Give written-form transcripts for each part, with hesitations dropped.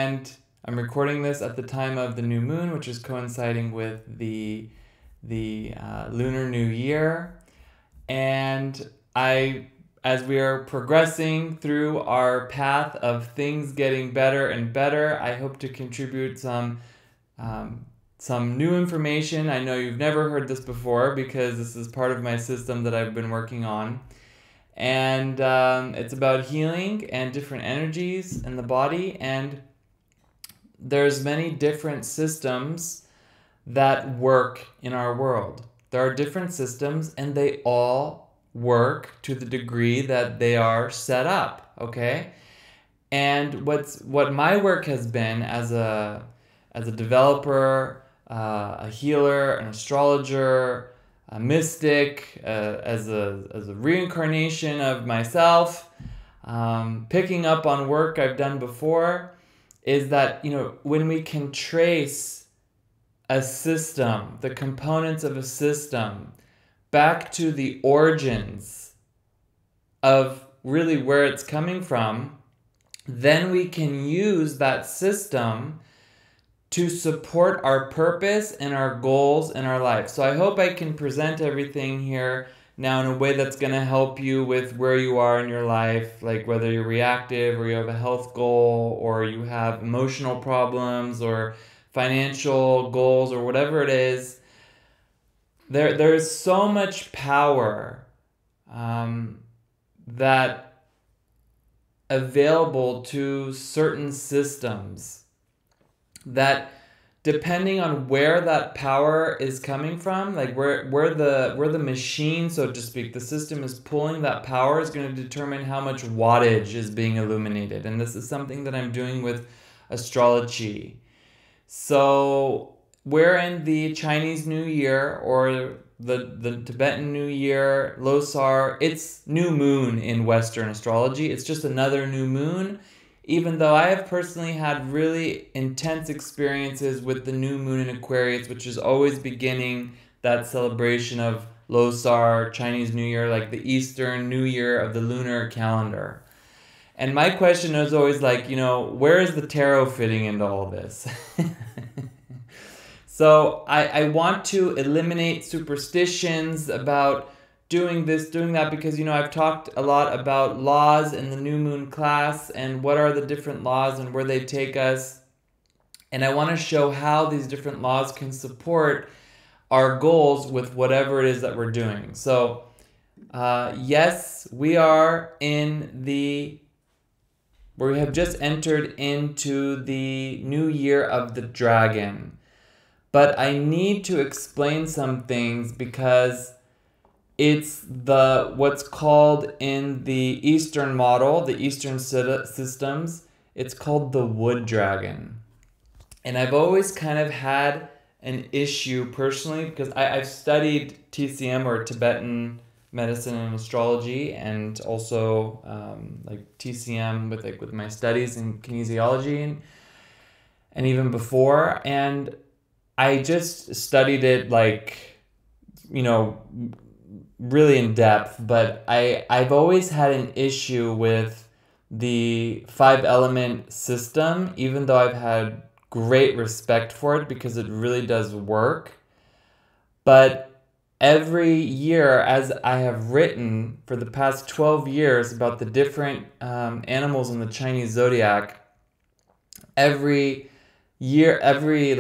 and I'm recording this at the time of the new moon, which is coinciding with the Lunar New Year. And as we are progressing through our path of things getting better and better, I hope to contribute some new information. I know you've never heard this before because this is part of my system that I've been working on. And it's about healing and different energies in the body. And there's many different systems that work in our world. There are different systems and they all work to the degree that they are set up, okay? And what my work has been as a developer, a healer, an astrologer, a mystic, as a reincarnation of myself, picking up on work I've done before, is that, when we can trace a system, the components of a system, back to the origins of really where it's coming from, then we can use that system to support our purpose and our goals in our life. So I hope I can present everything here now in a way that's going to help you with where you are in your life, like whether you're reactive or you have a health goal or you have emotional problems or financial goals or whatever it is. There's so much power that available to certain systems that, depending on where that power is coming from, like where the machine, so to speak, the system is pulling that power, is going to determine how much wattage is being illuminated. And this is something that I'm doing with Astrology. So we're in the Chinese New Year, or the Tibetan New Year, Losar. It's new moon in Western astrology. It's just another new moon, even though I have personally had really intense experiences with the new moon in Aquarius, which is always beginning that celebration of Losar, Chinese New Year, like the Eastern New Year of the lunar calendar. And my question is always like, where is the tarot fitting into all this? So I want to eliminate superstitions about doing this, doing that, because, I've talked a lot about laws in the new moon class and what are the different laws and where they take us. And I want to show how these different laws can support our goals with whatever it is that we're doing. So, yes, we are we have just entered into the new year of the dragon. But I need to explain some things because it's what's called in the Eastern model, the Eastern systems, it's called the wood dragon. And I've always kind of had an issue personally because I've studied TCM, or Tibetan medicine and astrology, and also like TCM with my studies in kinesiology and even before. And I just studied it really in depth, but I've always had an issue with the 5-element system, even though I've had great respect for it because it really does work. But every year, as I have written for the past 12 years about the different animals in the Chinese zodiac, every year, every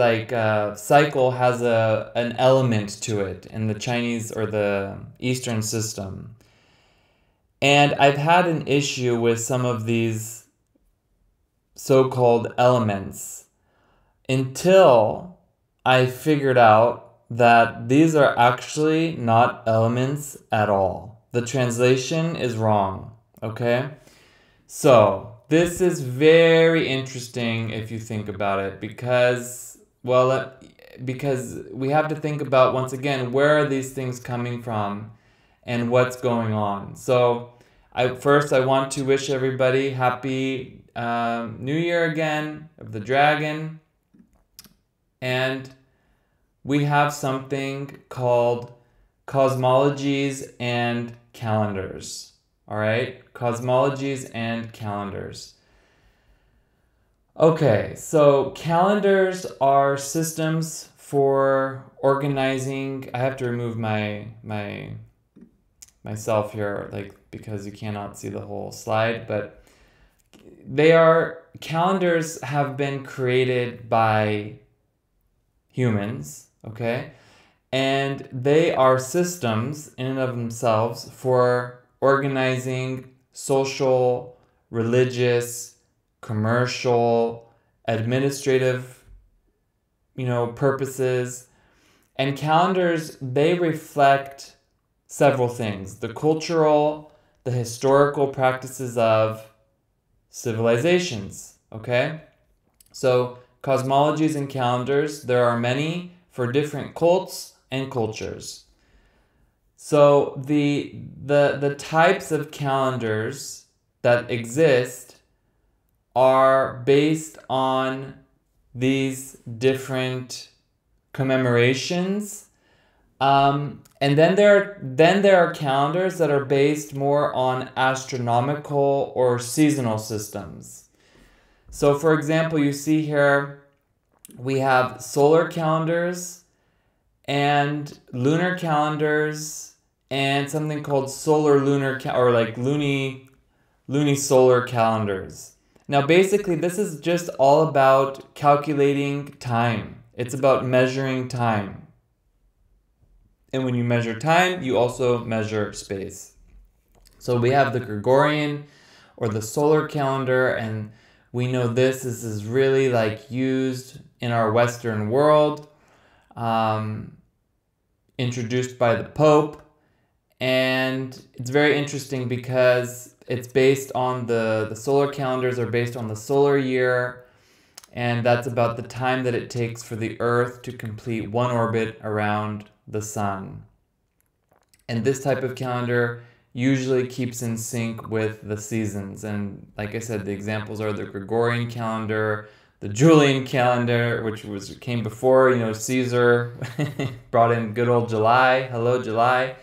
cycle has an element to it in the Chinese or the Eastern system. And I've had an issue with some of these so-called elements until I figured out that these are actually not elements at all. The translation is wrong, okay? So this is very interesting if you think about it, because we have to think about, once again, where are these things coming from and what's going on. So I want to wish everybody happy New Year again of the dragon. And we have something called cosmologies and calendars. All right, cosmologies and calendars. Okay, so calendars are systems for organizing. I have to remove myself here, like, because you cannot see the whole slide, but calendars have been created by humans, okay? And they are systems in and of themselves for organizing social, religious, commercial, administrative, purposes. And calendars, they reflect several things: the cultural, the historical practices of civilizations, okay? So cosmologies and calendars, there are many for different cults and cultures. So the types of calendars that exist are based on these different commemorations. And then there are calendars that are based more on astronomical or seasonal systems. So for example, you see here we have solar calendars and lunar calendars and something called solar lunar or like loony solar calendars. Now basically this is just all about calculating time. It's about measuring time. And when you measure time, you also measure space. So we have the Gregorian or the solar calendar, and we know this is really like used in our Western world, introduced by the Pope. And it's very interesting because it's based on the solar calendars are based on the solar year, and that's about the time that it takes for the Earth to complete one orbit around the sun. And this type of calendar usually keeps in sync with the seasons. And like I said, the examples are the Gregorian calendar, the Julian calendar, which came before, Caesar brought in good old July. Hello, July.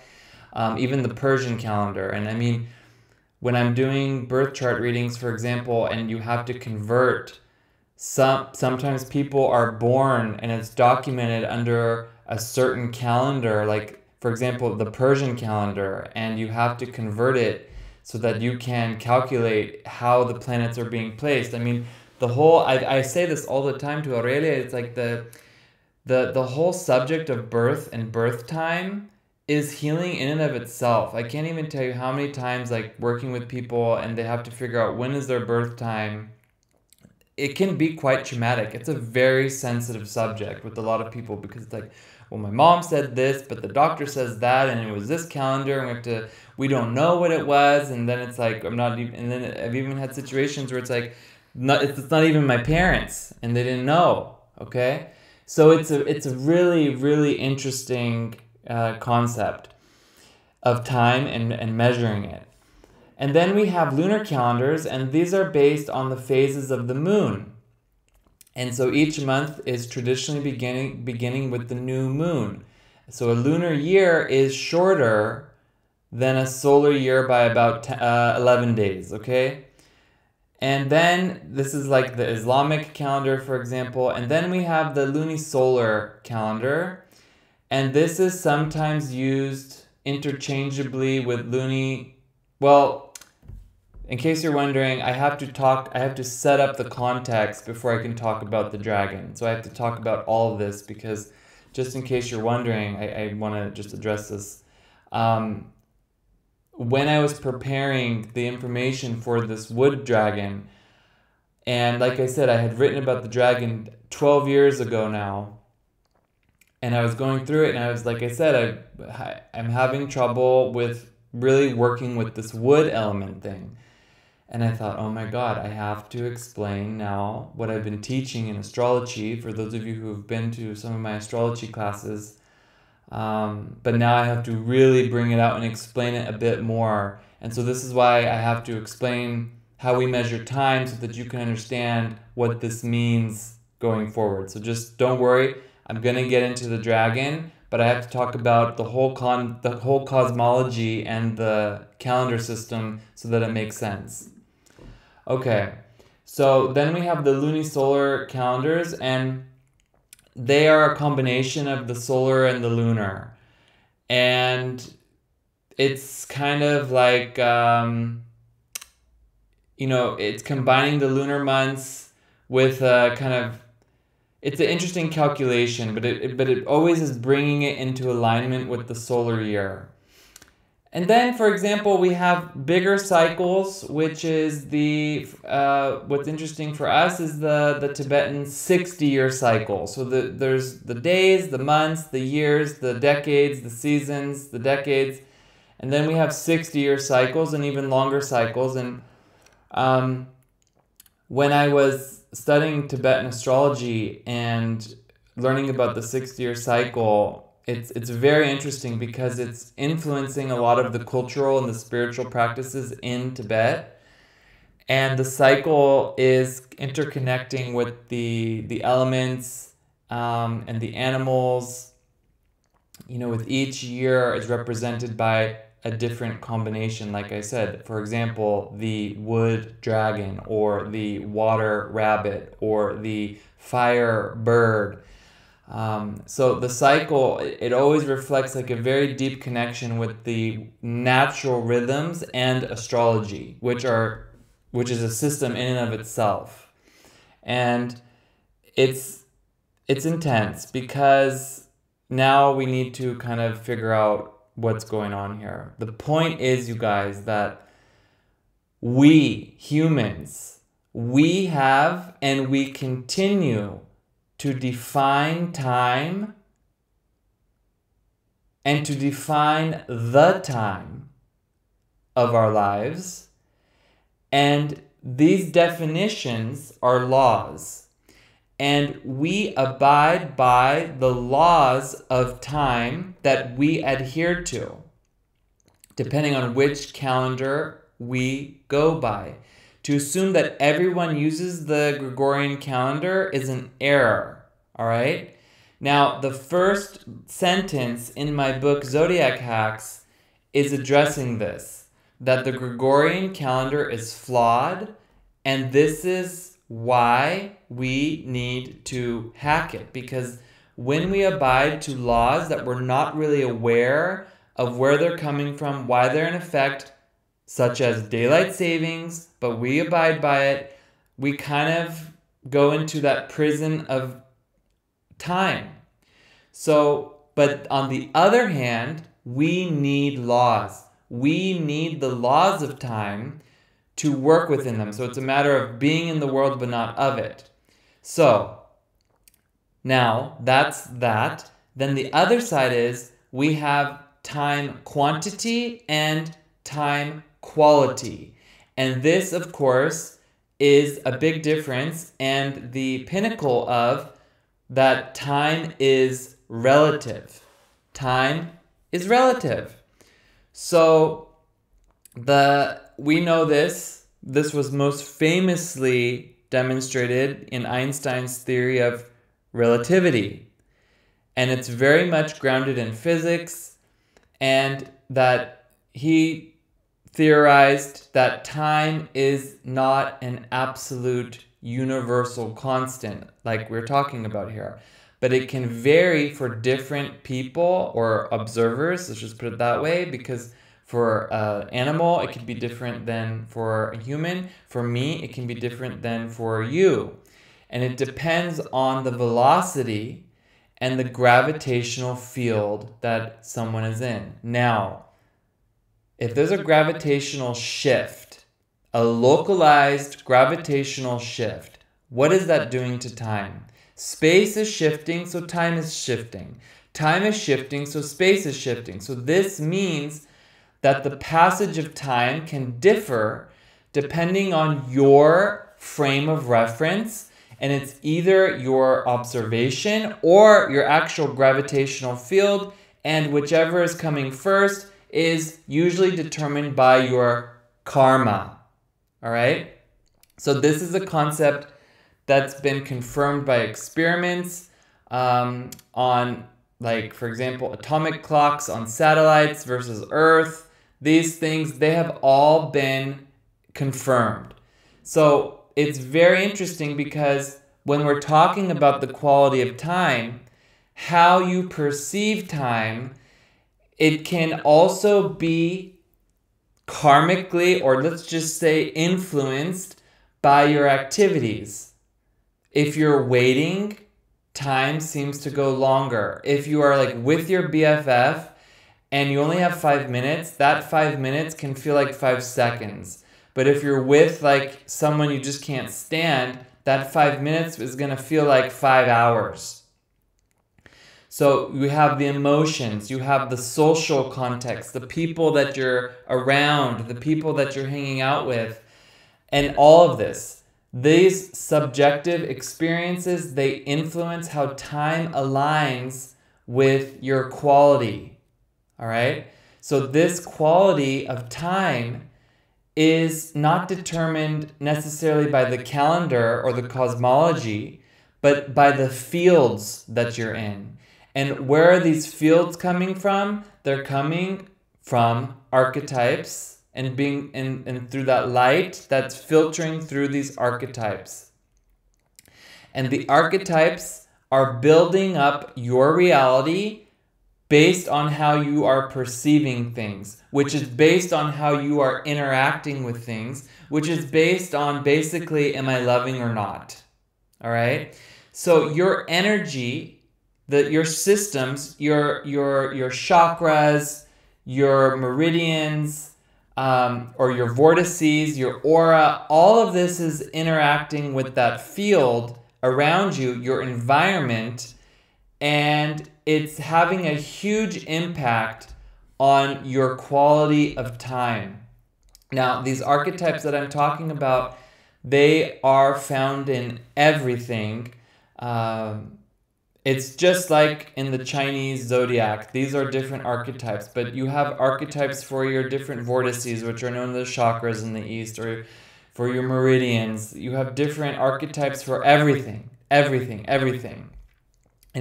Even the Persian calendar. And I mean, when I'm doing birth chart readings, for example, and you have to convert, sometimes people are born and it's documented under a certain calendar, like for example the Persian calendar, and you have to convert it so that you can calculate how the planets are being placed. I mean, the whole, I say this all the time to Aurelia, it's like the whole subject of birth and birth time is healing in and of itself. I can't even tell you how many times, like, working with people and they have to figure out when is their birth time. It can be quite traumatic. It's a very sensitive subject with a lot of people because it's like, well, my mom said this, but the doctor says that, and it was this calendar, and we don't know what it was, and then it's like, and then I've even had situations where it's like, it's not even my parents, and they didn't know, okay? So it's a really, really interesting concept of time and measuring it. And then we have lunar calendars, and these are based on the phases of the moon. And so each month is traditionally beginning with the new moon. So a lunar year is shorter than a solar year by about 11 days, okay? And then this is like the Islamic calendar, for example. And then we have the lunisolar calendar. And this is sometimes used interchangeably with well, in case you're wondering, I have to set up the context before I can talk about the dragon. So I have to talk about all of this because, just in case you're wondering, I want to just address this. When I was preparing the information for this wood dragon, and like I said, I had written about the dragon 12 years ago now, and I was going through it, and I was, like I said, I'm having trouble with really working with this wood element thing. And I thought, oh my God, I have to explain now what I've been teaching in Astrology, for those of you who have been to some of my Astrology classes. But now I have to really bring it out and explain it a bit more. And so this is why I have to explain how we measure time so that you can understand what this means going forward. So just don't worry, I'm going to get into the dragon, but I have to talk about the whole cosmology and the calendar system so that it makes sense. Okay, So then we have the lunisolar calendars, and they are a combination of the solar and the lunar. And it's kind of like, it's combining the lunar months with a kind of, it's an interesting calculation, but it always is bringing it into alignment with the solar year. And then, for example, we have bigger cycles, which is what's interesting for us is the Tibetan 60-year cycle. So there's the days, the months, the years, the decades, the seasons, the decades, and then we have 60-year cycles and even longer cycles. And when I was studying Tibetan astrology and learning about the 60-year cycle, it's very interesting because it's influencing a lot of the cultural and the spiritual practices in Tibet. And the cycle is interconnecting with the elements and the animals. With each year is represented by a different combination. Like I said, for example, the wood dragon, or the water rabbit, or the fire bird. So the cycle, it always reflects like a very deep connection with the natural rhythms and astrology, which is a system in and of itself. And it's intense because now we need to kind of figure out what's going on here. The point is, you guys, that we humans, we have and we continue to define time and to define the time of our lives. And these definitions are laws. And we abide by the laws of time that we adhere to, depending on which calendar we go by. To assume that everyone uses the Gregorian calendar is an error, all right? Now, the first sentence in my book, Zodiac Hacks, is addressing this, that the Gregorian calendar is flawed, and this is why we need to hack it. Because when we abide to laws that we're not really aware of where they're coming from, why they're in effect, such as daylight savings, but we abide by it, we kind of go into that prison of time. So, but on the other hand, we need laws. We need the laws of time to work within them. So it's a matter of being in the world but not of it. So, now that's that. Then the other side is we have time quantity and time quality. And this, of course, is a big difference, and the pinnacle of that time is relative. Time is relative. So we know this was most famously demonstrated in Einstein's theory of relativity. And it's very much grounded in physics, and that he theorized that time is not an absolute universal constant like we're talking about here, but it can vary for different people or observers, let's just put it that way, because for an animal it can be different than for a human. For me, it can be different than for you, and it depends on the velocity and the gravitational field that someone is in. Now, if there's a gravitational shift, a localized gravitational shift, what is that doing to time? Space is shifting, so time is shifting. Time is shifting, so space is shifting. So this means that the passage of time can differ depending on your frame of reference, and it's either your observation or your actual gravitational field, and whichever is coming first is usually determined by your karma. All right? So this is a concept that's been confirmed by experiments on, like, for example, atomic clocks on satellites versus Earth. These things, they have all been confirmed. So it's very interesting because when we're talking about the quality of time, how you perceive time, it can also be karmically, or let's just say influenced by your activities. If you're waiting, time seems to go longer. If you are like with your BFF and you only have 5 minutes, that 5 minutes can feel like 5 seconds. But if you're with like someone you just can't stand, that 5 minutes is going to feel like 5 hours. So you have the emotions, you have the social context, the people that you're around, the people that you're hanging out with, and all of this. These subjective experiences, they influence how time aligns with your quality. All right? So this quality of time is not determined necessarily by the calendar or the cosmology, but by the fields that you're in. And where are these fields coming from? They're coming from archetypes and being and through that light that's filtering through these archetypes. And the archetypes are building up your reality based on how you are perceiving things, which is based on how you are interacting with things, which is based on basically, am I loving or not? All right? So your energy, your systems, your chakras, your meridians, or your vortices, your aura, all of this is interacting with that field around you, your environment, and it's having a huge impact on your quality of time. Now, these archetypes that I'm talking about, they are found in everything. It's just like in the Chinese zodiac. These are different archetypes, but you have archetypes for your different vortices, which are known as the chakras in the East, or for your meridians. You have different archetypes for everything. And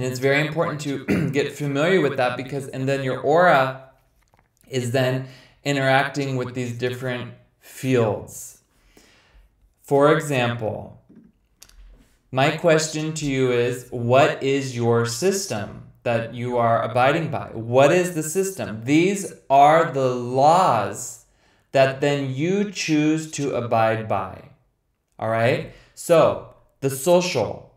it's very important to get familiar with that because, and then your aura is then interacting with these different fields. For example, my question to you is, what is your system that you are abiding by? What is the system? These are the laws that then you choose to abide by. All right? So, the social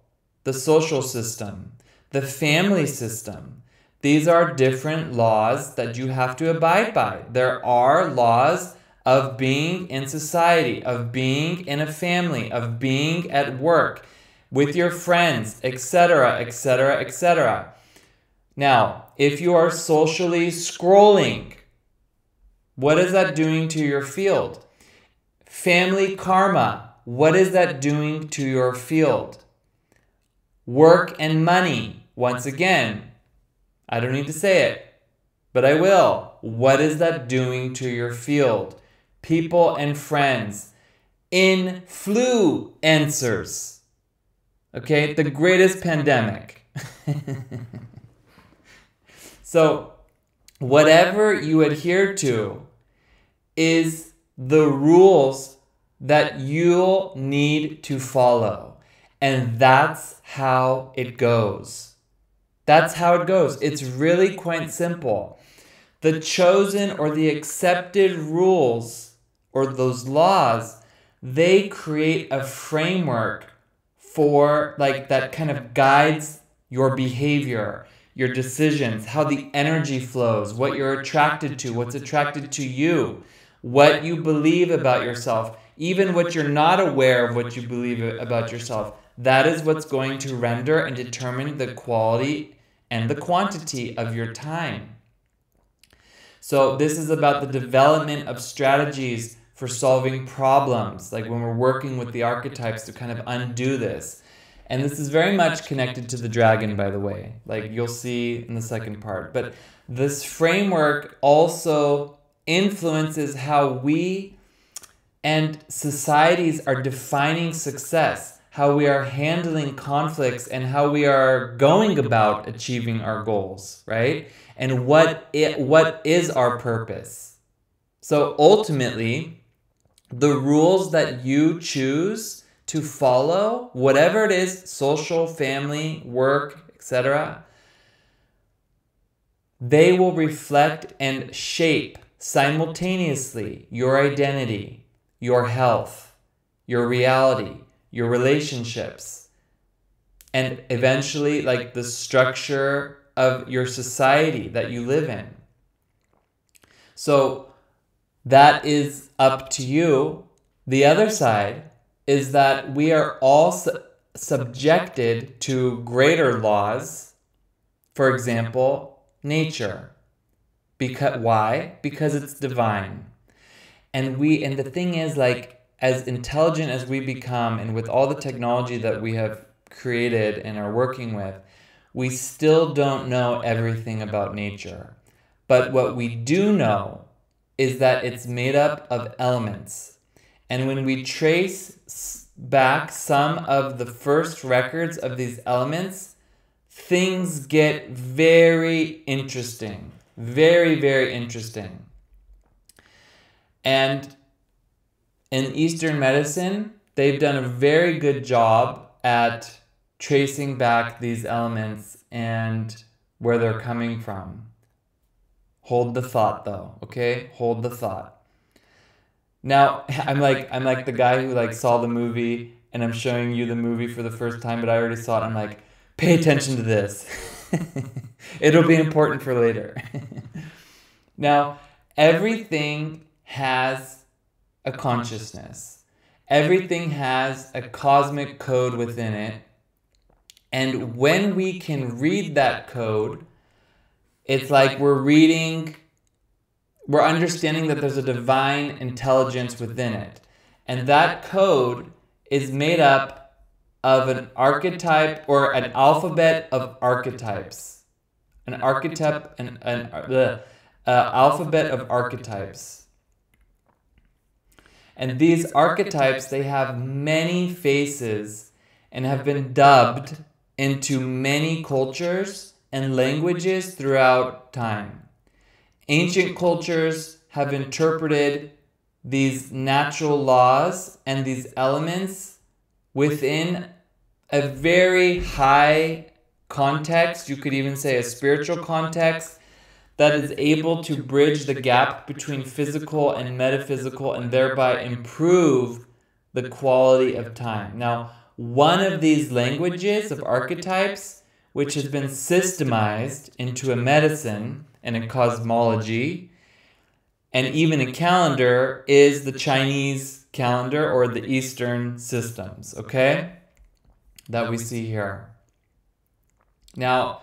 system, the family system, these are different laws that you have to abide by. There are laws of being in society, of being in a family, of being at work, with your friends, etc., etc., etc. Now, if you are socially scrolling, what is that doing to your field? Family karma, what is that doing to your field? Work and money, once again, I don't need to say it, but I will. What is that doing to your field? People and friends, influencers. Okay, the greatest pandemic. So, whatever you adhere to is the rules that you'll need to follow. And that's how it goes. That's how it goes. It's really quite simple. The chosen or the accepted rules or those laws, they create a framework for like that kind of guides your behavior, your decisions, how the energy flows, what you're attracted to, what's attracted to you, what you believe about yourself, even what you're not aware of what you believe about yourself. That is what's going to render and determine the quality and the quantity of your time. So this is about the development of strategies for solving problems, like when we're working with the archetypes to kind of undo this. And this is very much connected to the dragon, by the way, like you'll see in the second part. But this framework also influences how we and societies are defining success, how we are handling conflicts, and how we are going about achieving our goals, right? And what is our purpose? So ultimately, the rules that you choose to follow, whatever it is, social, family, work, etc., they will reflect and shape simultaneously your identity, your health, your reality, your relationships, and eventually like the structure of your society that you live in. So that is up to you. The other side is that we are all subjected to greater laws. For example, nature. Why? Because it's divine. And the thing is, like, as intelligent as we become, and with all the technology that we have created and are working with, we still don't know everything about nature. But what we do know is that it's made up of elements. And when we trace back some of the first records of these elements, things get very interesting. Very, very interesting. And in Eastern medicine, they've done a very good job at tracing back these elements and where they're coming from. Hold the thought though, okay? Hold the thought. Now, I'm like the guy who like saw the movie and I'm showing you the movie for the first time, but I already saw it. I'm like, pay attention to this. It'll be important for later. Now, everything has a consciousness. Everything has a cosmic code within it. And when we can read that code, it's like we're understanding that there's a divine intelligence within it. And that code is made up of an archetype or an alphabet of archetypes. An alphabet of archetypes. And these archetypes, they have many faces and have been dubbed into many cultures and languages throughout time. Ancient cultures have interpreted these natural laws and these elements within a very high context, you could even say a spiritual context, that is able to bridge the gap between physical and metaphysical and thereby improve the quality of time. Now, one of these languages of archetypes, which has been systemized into a medicine and a cosmology, and even a calendar, is the Chinese calendar or the Eastern systems, okay? That we see here. Now,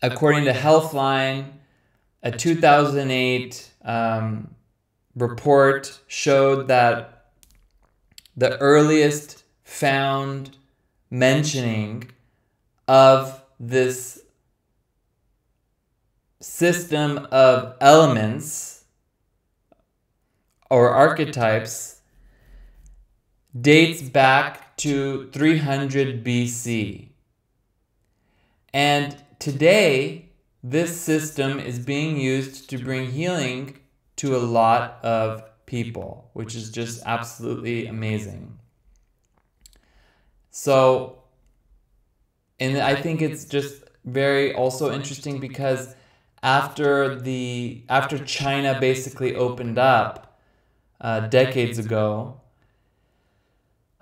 according to Healthline, a 2008 report showed that the earliest found mentioning of this system of elements or archetypes dates back to 300 BC. And today, this system is being used to bring healing to a lot of people, which is just absolutely amazing. So, and I think it's just very also interesting because after China basically opened up decades ago,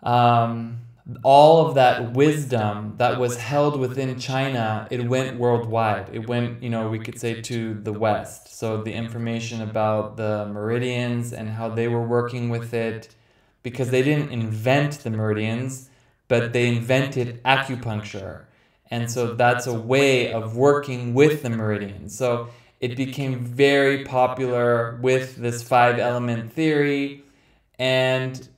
all of that wisdom that was held within China, it went worldwide. It went, we could say, to the West. So the information about the meridians and how they were working with it, because they didn't invent the meridians, but they invented acupuncture. And so that's a way of working with the meridians. So it became very popular with this 5-element theory. And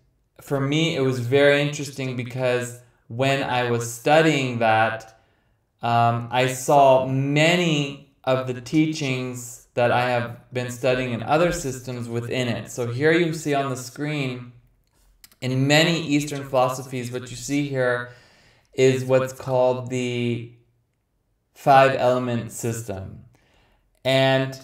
for me, it was very interesting because when I was studying that, I saw many of the teachings that I have been studying in other systems within it. So here you see on the screen, in many Eastern philosophies, what you see here is what's called the 5-element system. And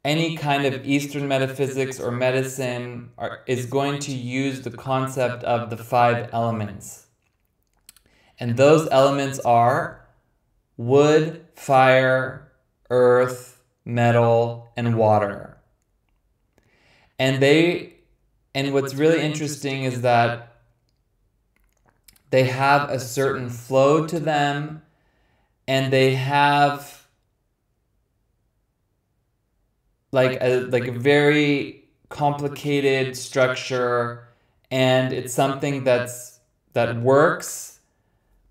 any kind of Eastern metaphysics or medicine is going to use the concept of the 5 elements. And those elements are wood, fire, earth, metal, and water. And what's really interesting is that they have a certain flow to them, and they have like a very complicated structure, and it's something that works,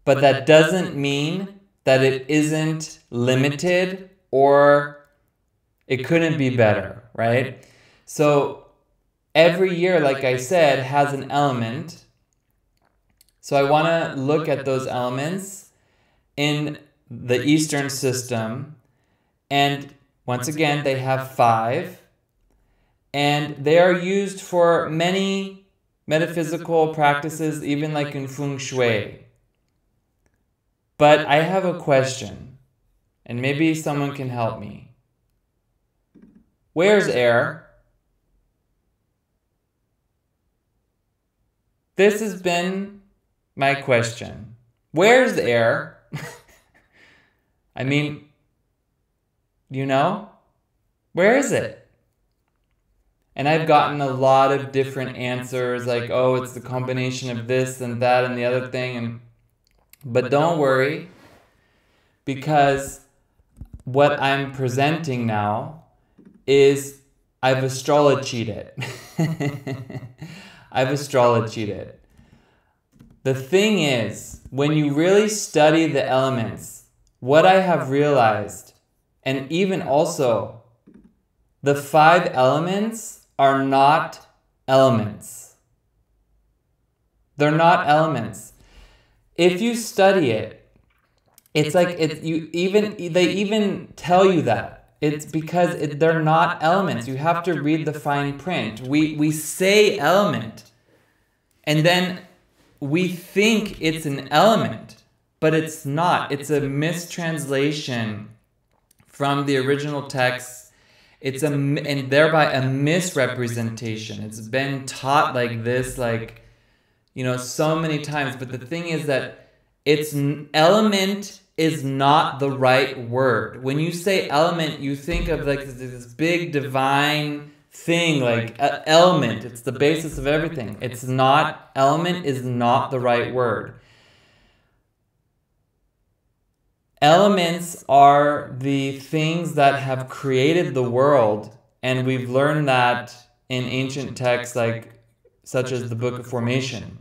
but that doesn't mean that it isn't limited or it couldn't be better, right? So every year, like I said, has an element. So I want to look at those elements in the Eastern system, and once again, they have 5, and they are used for many metaphysical practices, even like in feng shui. But I have a question, and maybe someone can help me. Where's air? This has been my question. Where's air? I mean, you know, where is it? And I've gotten a lot of different answers, like, oh, it's the combination of this and that and the other thing. But don't worry, because what I'm presenting now is I've astrologied it. I've astrologied it. The thing is, when you really study the elements, what I have realized, and even also, the 5 elements are not elements. They're not elements. If you study it, it's like they even tell you that. It's because they're not elements. You have to read the fine print. We say element, and then we think it's an element, but it's not. It's a mistranslation from the original text. It's and thereby a misrepresentation. It's been taught like this, like, you know, so many times. But the thing is that element is not the right word. When you say element, you think of like this big divine thing, like element. It's the basis of everything. It's not. Element is not the right word. Elements are the things that have created the world, and we've learned that in ancient texts such as the Book of Formation.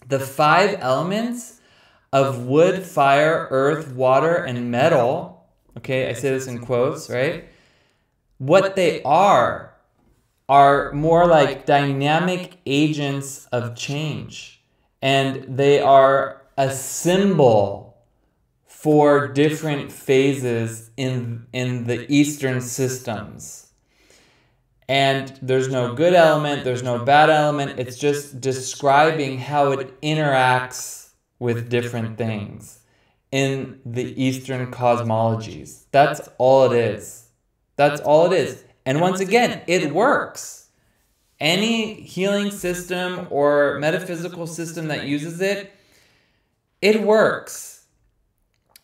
The 5 elements of wood, fire, earth, water, and metal, okay, I say this in quotes, right? What they are more like dynamic agents of change, and they are a symbol for different phases in the Eastern systems. And there's no good element, there's no bad element, it's just describing how it interacts with different things in the Eastern cosmologies. That's all it is. That's all it is. And once again, it works. Any healing system or metaphysical system that uses it, it works.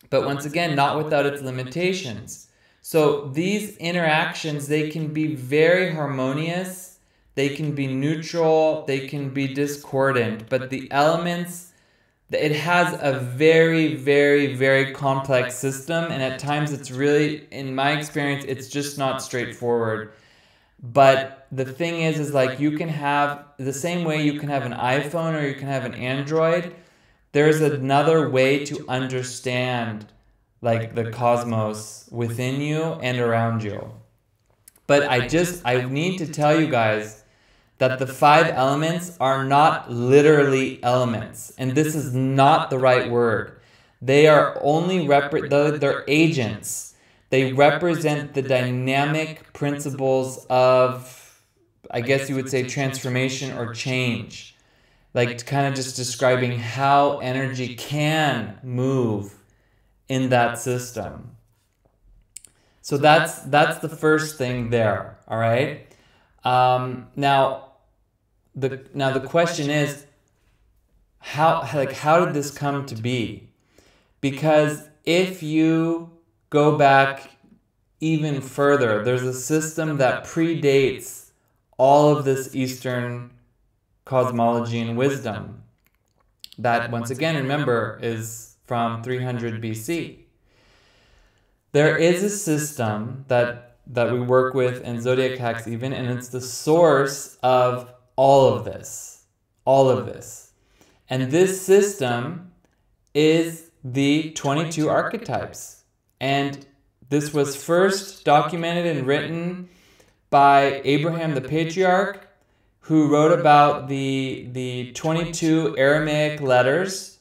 But once again, not without its limitations. So these interactions, they can be very harmonious, they can be neutral, they can be discordant, but the elements, it has a very, very, very complex system, and at times it's really, in my experience, it's just not straightforward. But the thing is like you can have, the same way you can have an iPhone or you can have an Android, there's another way to understand like the cosmos within you and around you. But I need to tell you guys that the 5 elements are not literally elements, and this is not the right word. They are only they're agents. They represent the dynamic principles of, I guess you would say, transformation or change. Like kind of just describing how energy can move in that system. So that's the first thing there. All right. Now the question is, how did this come to be? Because if you go back even further, there's a system that predates all of this Eastern cosmology and wisdom that, once again, remember, is from 300 BC. There is a system that we work with in zodiac hacks even, and it's the source of all of this. All of this. And this system is the 22 archetypes. And this was first documented and written by Abraham the Patriarch, who wrote about the 22 Aramaic letters,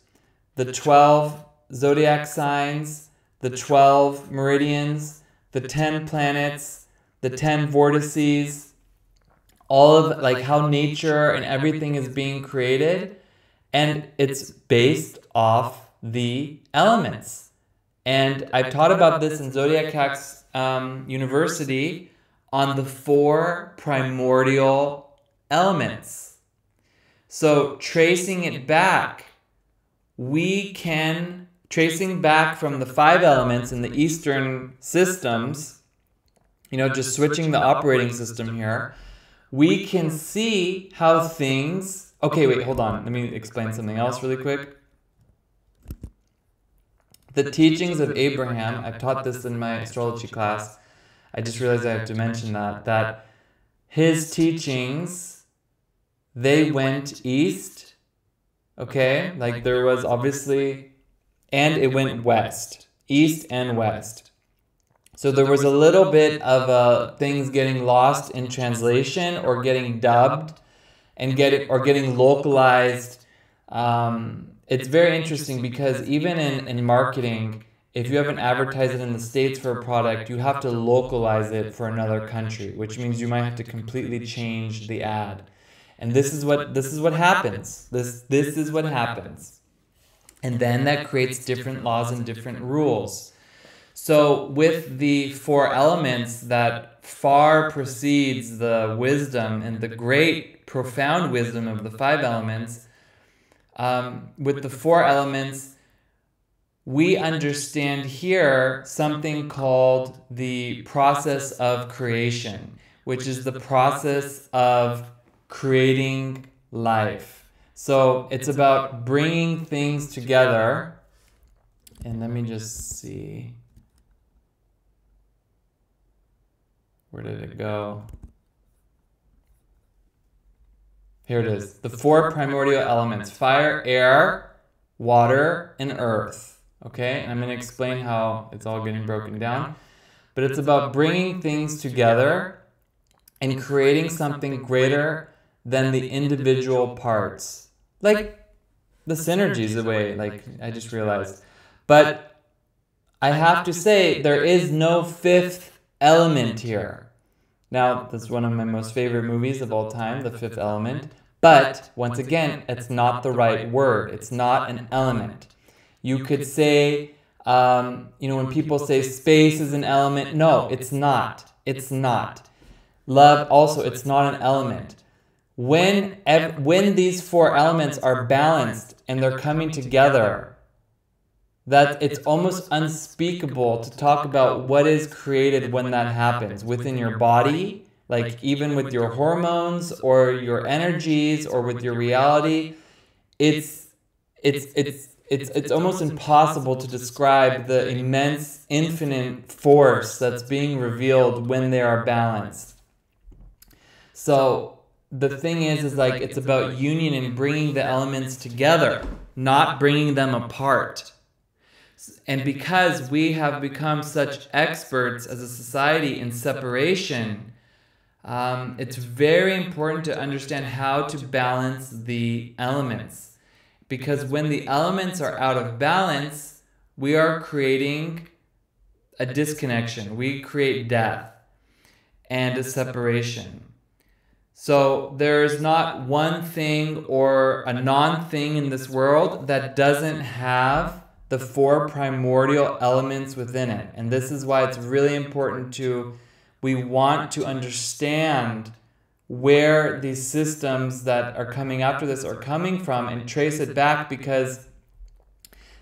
the 12 zodiac signs, the 12 meridians, the 10 planets, the 10 vortices, all of like how nature and everything is being created. And it's based off the elements. And I've taught about this in Zodiac Hacks University on the 4 primordial elements. So tracing it back, tracing back from the 5 elements in the Eastern systems, just switching the operating system here, we can see how things... Okay, wait, hold on. Let me explain something else really quick. The teachings of Abraham, I've taught this in my astrology class. I just realized I have to mention that his teachings, they went east, okay? Like there was obviously, and it went west, east and west. So there was a little bit of things getting lost in translation or getting dubbed and getting localized. It's very interesting because even in marketing, if you have an advertisement in the States for a product, you have to localize it for another country, which means you might have to completely change the ad. And this is what happens. This is what happens. And then that creates different laws and different rules. So with the 4 elements that far precedes the wisdom and the great profound wisdom of the 5 elements, with the 4 elements, we understand here something called the process of creation, which is the process of creating life. So it's about bringing things together. And let me just see. Where did it go? Here it is. The 4 primordial elements: fire, air, water, and earth. Okay? And I'm going to explain how it's all getting broken down. But it's about bringing things together and creating something greater than the individual parts. Like the synergies away, like I just realized. But I have to say, there is no 5th element here. Now, this is one of my most favorite movies of all time, The 5th Element. But, once again, it's not the right word. It's not an element. You could say, when people say space is an element, no, it's not. It's not. Love, also, it's not an element. When these 4 elements are balanced and they're coming together, that it's almost unspeakable to talk about what is created when that happens within your body, like even with your hormones or your energies or with your reality. It's almost impossible to describe the immense, infinite force that's being revealed when they are balanced. So the thing is like it's about union and bringing the elements together, not bringing them apart. And because we have become such experts as a society in separation, it's very important to understand how to balance the elements. Because when the elements are out of balance, we are creating a disconnection. We create death and a separation. So there's not one thing or a non-thing in this world that doesn't have the 4 primordial elements within it. And this is why it's really important we want to understand where these systems that are coming after this are coming from and trace it back, because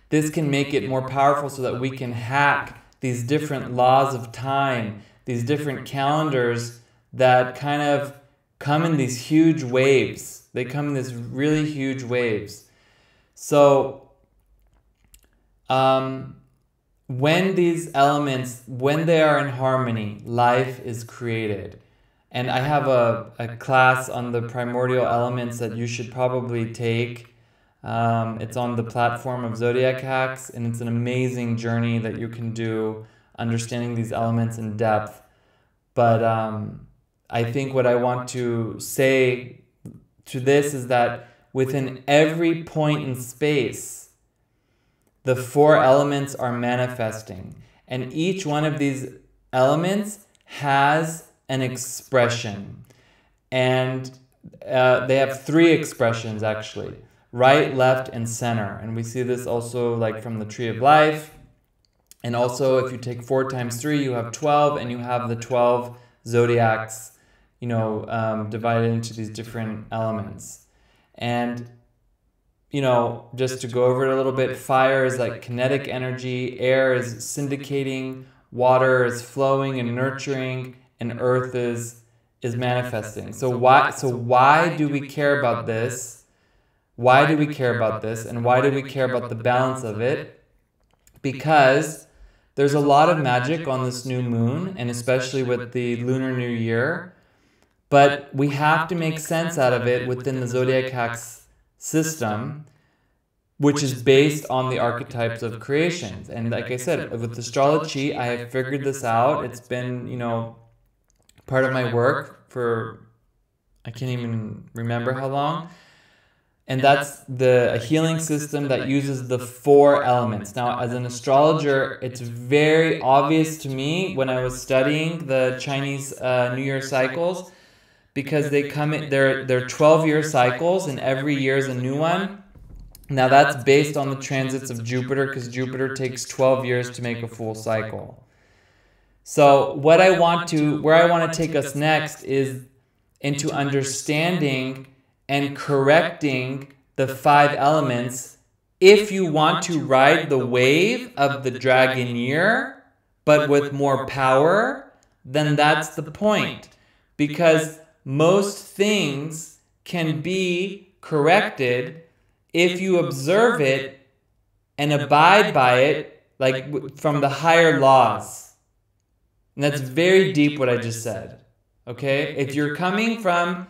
this can make it more powerful so that we can hack these different laws of time, these different calendars that kind of come in these huge waves. They come in these really huge waves. So when these elements, when they are in harmony, life is created. And I have a class on the primordial elements that you should probably take. It's on the platform of Zodiac Hacks, and it's an amazing journey that you can do understanding these elements in depth. But I think what I want to say to this is that within every point in space, the 4 elements are manifesting. And each one of these elements has an expression. And they have 3 expressions, actually. Right, left, and center. And we see this also like from the Tree of Life. And also if you take 4 times 3, you have 12, and you have the 12 zodiacs, divided into these different elements. And, just to go over it a little bit, fire is like kinetic energy, air is syndicating, water is flowing and nurturing, and earth is manifesting. So why do we care about this? Why do we care about this? And why do we care about the balance of it? Because there's a lot of magic on this new moon, and especially with the Lunar New Year. But we have to make sense out of it within the Zodiac Hacks system, which is based on the archetypes of creations. And like I said, with Astrology, I have figured this out. It's been, part of my work for, I can't even remember how long. And that's a healing system that uses the 4 elements. Now, as an astrologer, it's very obvious to me when I was studying the Chinese New Year cycles, because they come in, they're 12-year cycles, and every year is a new one. Now, that's based on the transits of Jupiter, because Jupiter takes 12 years to make a full cycle. So where I want to take us next is into understanding and correcting the 5 elements if you want to ride the wave of the dragon year, but with more power, then that's the point. Because most things can be corrected if you observe it and abide by it, like from the higher laws. And that's very deep what I just said. Okay? If you're coming from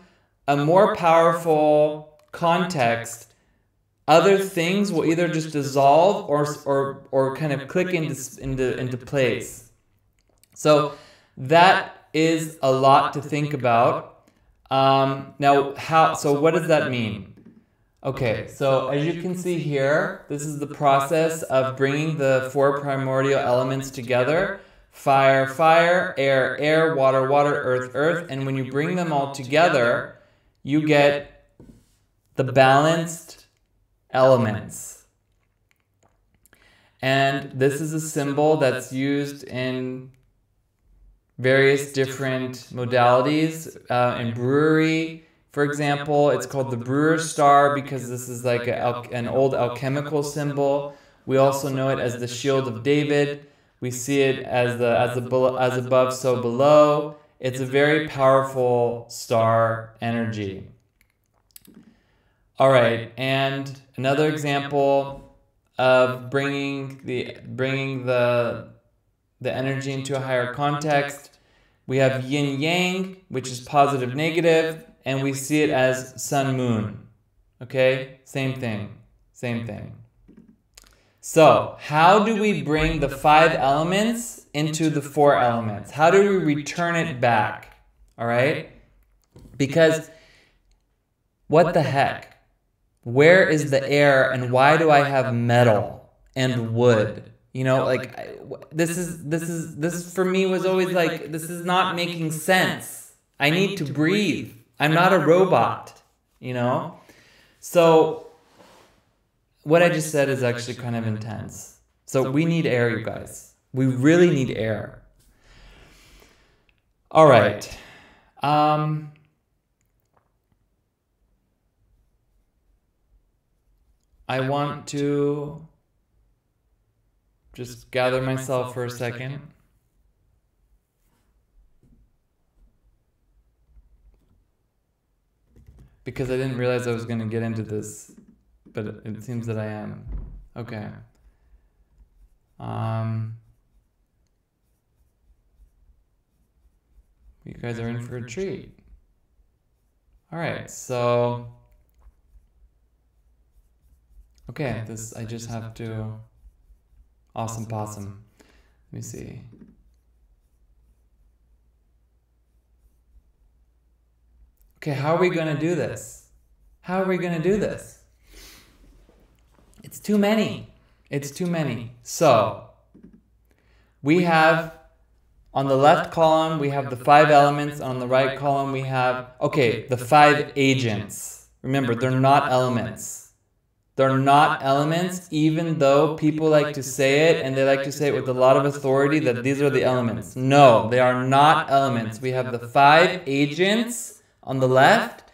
a more powerful context, other things will either just dissolve or kind of click into place. So that is a lot to think about. So what does that mean? Okay, so as you can see here, this is the process of bringing the 4 primordial elements together. Fire, fire, air, air, water, water, earth, earth. And when you bring them all together, you get the balanced elements. And this is a symbol that's used in various different modalities. In brewery, for example, it's called the brewer's star because this is like an old alchemical symbol. We also know it as the shield of David. We see it as above, so below. It's a very powerful star energy. All right, and another example of bringing the energy into a higher context, we have yin yang, which is positive negative, and we see it as sun moon. Okay, same thing. So how do we bring the 5 elements into the 4 elements? How do we return it back? All right, because what the heck? Where is the air, and why do I have metal and wood? This for me was always like, this is not making sense. I need to breathe. I'm not a robot, So what I just said is actually kind of intense. So we need air, you guys. We really need air. All right. I want to just gather myself for a second. Because I didn't realize I was going to get into this, but it seems that I am. Okay. You guys are in for a treat. All right, so... Okay, this I just have to... Awesome possum. Let me see. Okay, how are we going to do this? How are we going to do this? It's too many. It's too many. So, we have, on the left column, we have the 5 elements. On the right column, we have, okay, the 5 agents. Remember, they're not elements. They're not elements, even though people like to say it, and they like to say it with a lot of authority, that these are the elements. No, they are not elements. We have the 5 agents on the left,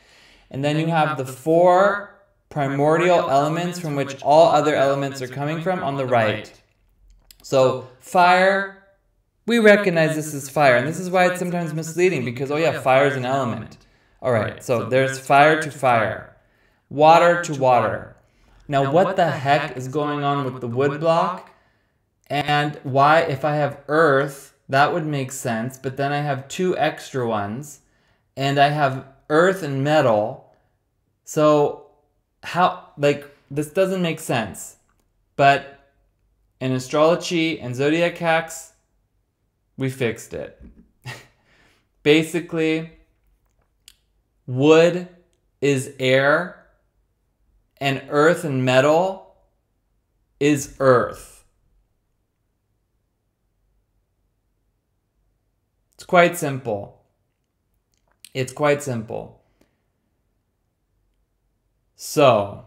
and then you have the 4 primordial elements from which all other elements are coming from on the right. So fire, we recognize this as fire, and this is why it's sometimes misleading, because, oh yeah, fire is an element. All right, so there's fire to fire, water to water. Now what the heck is going on with the wood block? And why, if I have earth, that would make sense, but then I have 2 extra ones, and I have earth and metal. So how, like, this doesn't make sense. But in astrology and zodiac hacks, we fixed it. Basically, wood is air, and earth and metal is earth. It's quite simple. It's quite simple. So,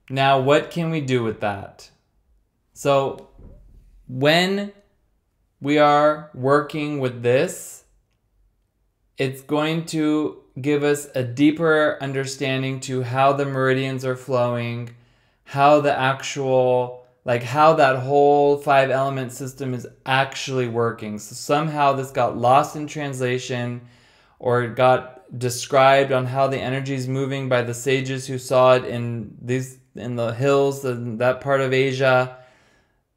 now what can we do with that? So, when we are working with this, it's going to give us a deeper understanding to how the meridians are flowing, how the actual, like how that whole 5 element system is actually working. So somehow this got lost in translation, or it got described on how the energy is moving by the sages who saw it in the hills in that part of Asia,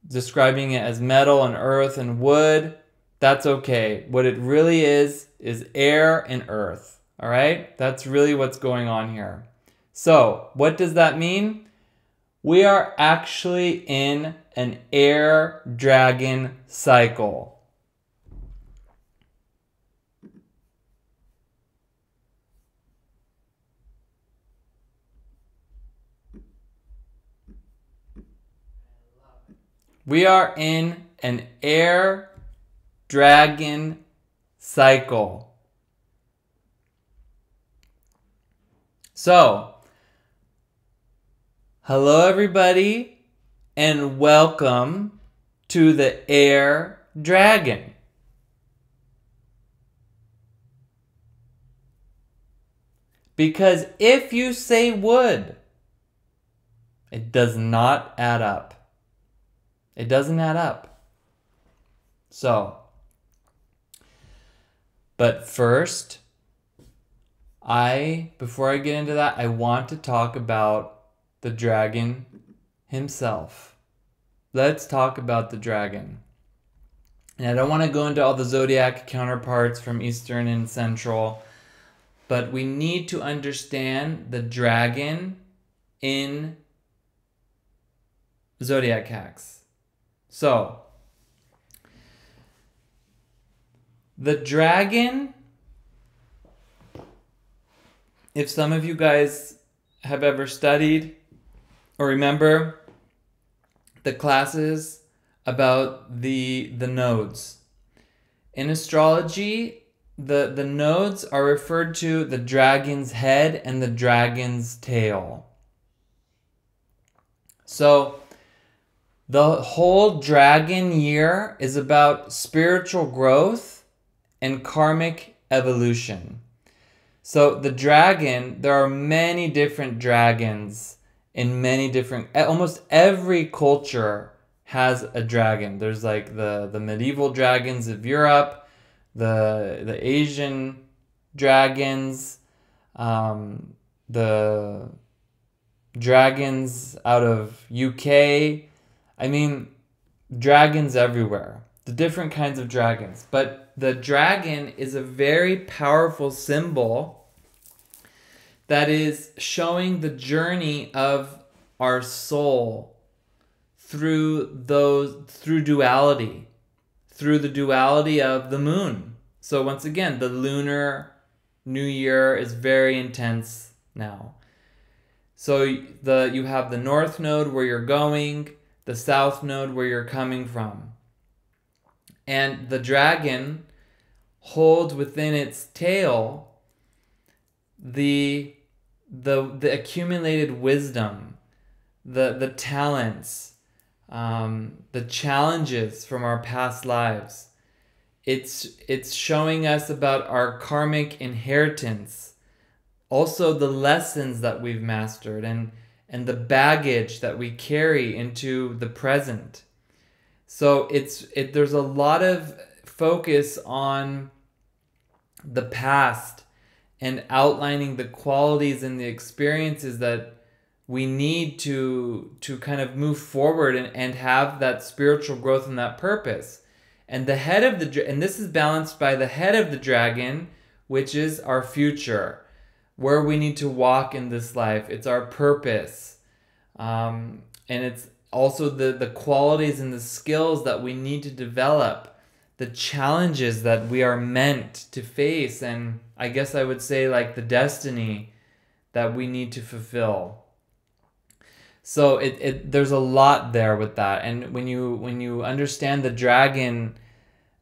describing it as metal and earth and wood. That's okay. What it really is air and earth. All right? That's really what's going on here. So, what does that mean? We are actually in an air dragon cycle. We are in an air dragon cycle. So, hello everybody, and welcome to the air dragon. Because if you say wood, it does not add up. It doesn't add up. So, but first, before I get into that, I want to talk about the dragon himself. Let's talk about the dragon. And I don't want to go into all the zodiac counterparts from Eastern and Central, but we need to understand the dragon in zodiac hacks. So, the dragon, if some of you guys have ever studied or remember the classes about the nodes. In astrology, the nodes are referred to the dragon's head and the dragon's tail. So The whole dragon year is about spiritual growth and karmic evolution. So the dragon, there are many different dragons in many different, almost every culture has a dragon. There's like the medieval dragons of Europe, the Asian dragons, the dragons out of UK. I mean, dragons everywhere. The different kinds of dragons. But the dragon is a very powerful symbol that is showing the journey of our soul through duality, through the duality of the moon. So once again, the Lunar New Year is very intense now. So you have the North Node where you're going, the South Node where you're coming from. And the dragon holds within its tail the accumulated wisdom, the talents, the challenges from our past lives. It's showing us about our karmic inheritance, also the lessons that we've mastered and the baggage that we carry into the present. So there's a lot of focus on the past and outlining the qualities and the experiences that we need to kind of move forward and have that spiritual growth and that purpose. And the head of and this is balanced by the head of the dragon, which is our future, where we need to walk in this life. It's our purpose. And it's also the qualities and the skills that we need to develop, the challenges that we are meant to face, and I guess I would say like the destiny that we need to fulfill. So there's a lot there with that. And when you understand the dragon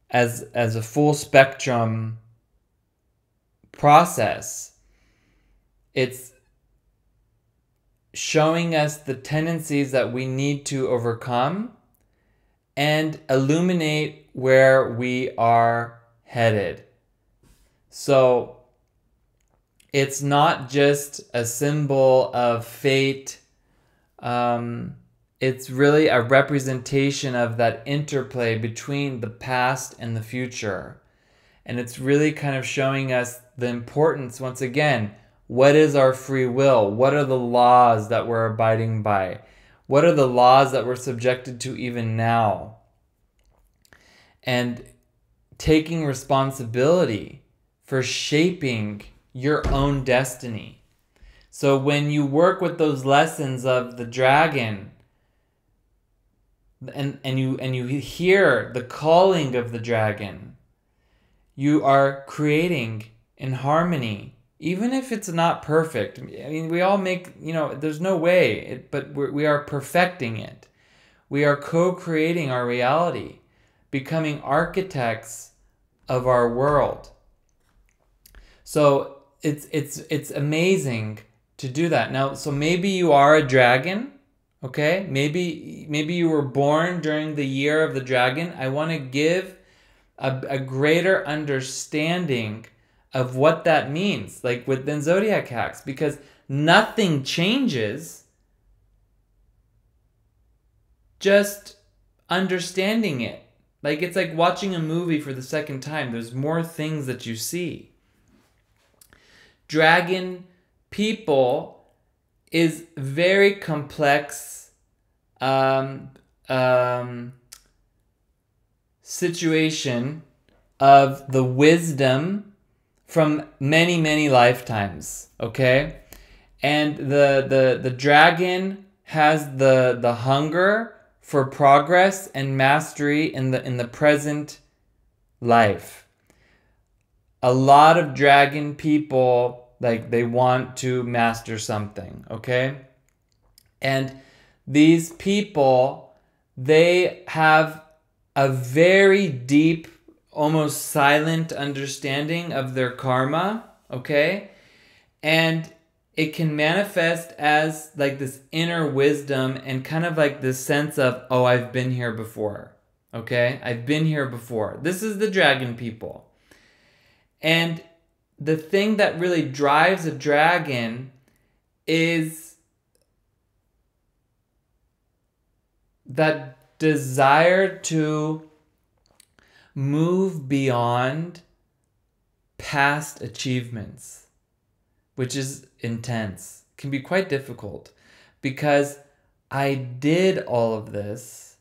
as a full spectrum process, it's showing us the tendencies that we need to overcome and illuminate where we are headed. So it's not just a symbol of fate. It's really a representation of that interplay between the past and the future. And it's really kind of showing us the importance, once again, what is our free will? What are the laws that we're abiding by? What are the laws that we're subjected to even now? And taking responsibility for shaping your own destiny. So when you work with those lessons of the dragon and you hear the calling of the dragon, you are creating in harmony. Even if it's not perfect, I mean, we all make, there's no way, but we are perfecting it. We are co-creating our reality, becoming architects of our world. So it's amazing to do that. Now, so maybe you are a dragon, okay? Maybe you were born during the year of the dragon. I want to give a greater understanding of what that means, like within zodiac hacks, because nothing changes, just understanding it. Like it's like watching a movie for the second time. There's more things that you see. Dragon people is very complex situation of the wisdom from many, many lifetimes, okay? And the dragon has the hunger for progress and mastery in the present life. A lot of dragon people, like, they want to master something, okay? And these people, they have a very deep, almost silent understanding of their karma, okay? And it can manifest as like this inner wisdom and kind of like this sense of, oh, I've been here before. Okay? I've been here before. This is the dragon people. And the thing that really drives a dragon is that desire to move beyond past achievements, which is intense, can be quite difficult, because I did all of this,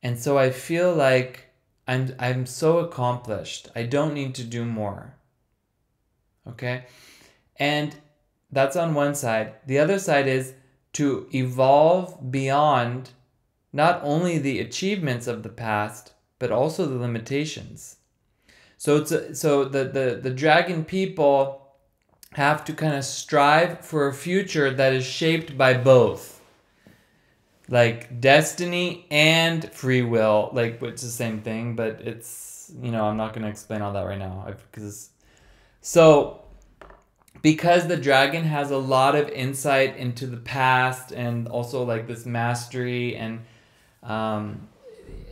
and so I feel like I'm so accomplished. I don't need to do more. Okay? And that's on one side. The other side is to evolve beyond not only the achievements of the past, but also the limitations. So the dragon people have to kind of strive for a future that is shaped by both, like destiny and free will, like, it's the same thing, but it's, I'm not going to explain all that right now, because the dragon has a lot of insight into the past and also like this mastery, and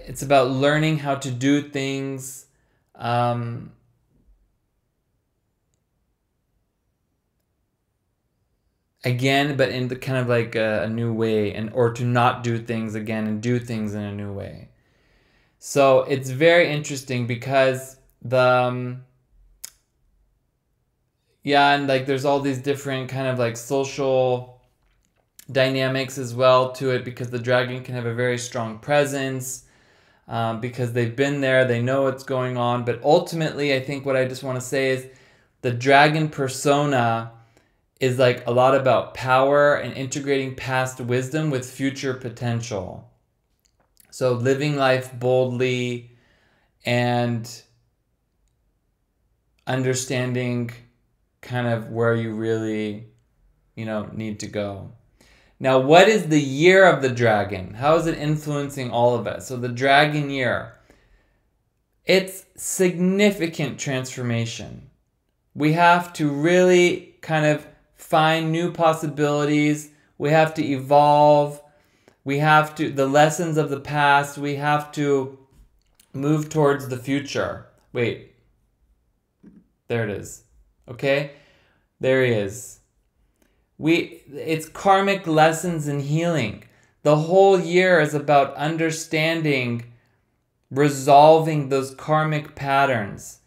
it's about learning how to do things again, but in the kind of like a new way, or to not do things again and do things in a new way. So it's very interesting because and like there's all these different kind of like social dynamics as well to it, because the dragon can have a very strong presence, because they've been there, they know what's going on. But ultimately, I think what I just want to say is the dragon persona is like a lot about power and integrating past wisdom with future potential. So living life boldly and understanding kind of where you really, need to go. Now, what is the year of the dragon? How is it influencing all of us? So the dragon year, it's significant transformation. We have to really kind of find new possibilities. We have to evolve. The lessons of the past, we have to move towards the future. Wait, there it is. Okay, there he is. It's karmic lessons and healing. The whole year is about understanding, resolving those karmic patterns.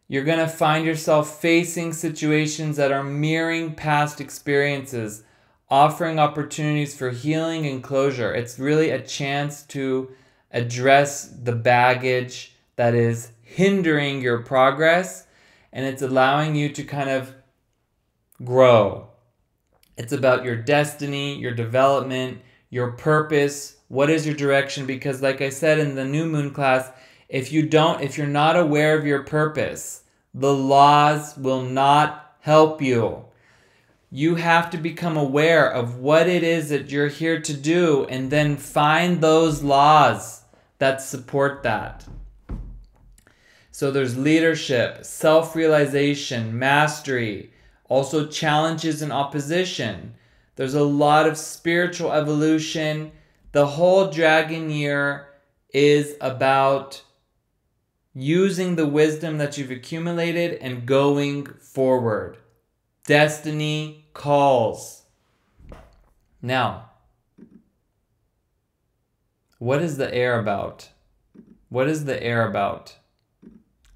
You're going to find yourself facing situations that are mirroring past experiences, offering opportunities for healing and closure. It's really a chance to address the baggage that is hindering your progress, and it's allowing you to kind of grow. It's about your destiny, your development, your purpose. What is your direction? Because like I said in the new moon class, if you're not aware of your purpose, the laws will not help you. You have to become aware of what it is that you're here to do, and then find those laws that support that. So there's leadership, self-realization, mastery, also challenges and opposition. There's a lot of spiritual evolution. The whole dragon year is about using the wisdom that you've accumulated and going forward. Destiny calls. Now, what is the air about? What is the air about?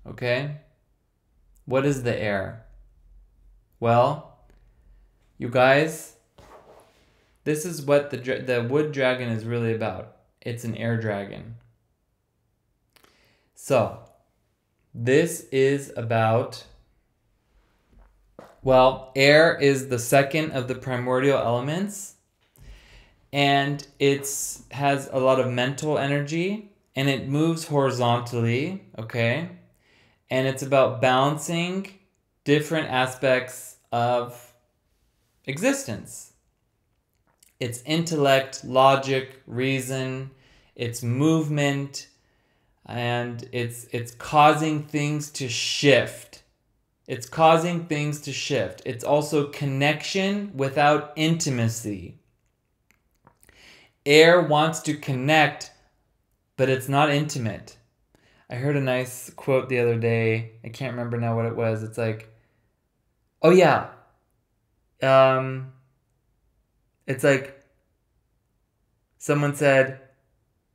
Okay? What is the air? Well, you guys, this is what the wood dragon is really about. It's an air dragon. So, this is about, air is the second of the primordial elements, and it has a lot of mental energy, and it moves horizontally, okay? And it's about balancing different aspects of existence. It's intellect, logic, reason, it's movement, and it's causing things to shift It's causing things to shift. It's also connection without intimacy. Air wants to connect, but it's not intimate. I heard a nice quote the other day. I can't remember now what it was. It's like, oh yeah. It's like someone said,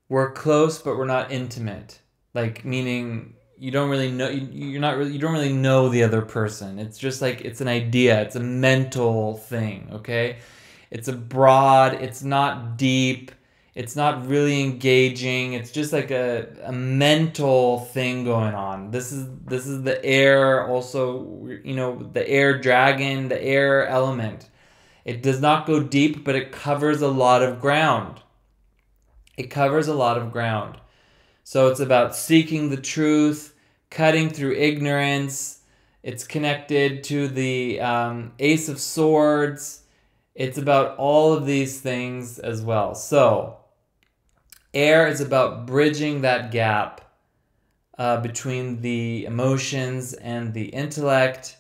we're close, but we're not intimate. Like, meaning you don't really know, you don't really know the other person. It's just like, it's an idea. It's a mental thing, okay? It's it's not deep. It's not really engaging. It's just like a mental thing going on. This is the air also, you know, the air dragon, the air element. It does not go deep, but it covers a lot of ground. It covers a lot of ground. So it's about seeking the truth, cutting through ignorance. It's connected to the Ace of Swords. It's about all of these things as well. So air is about bridging that gap between the emotions and the intellect.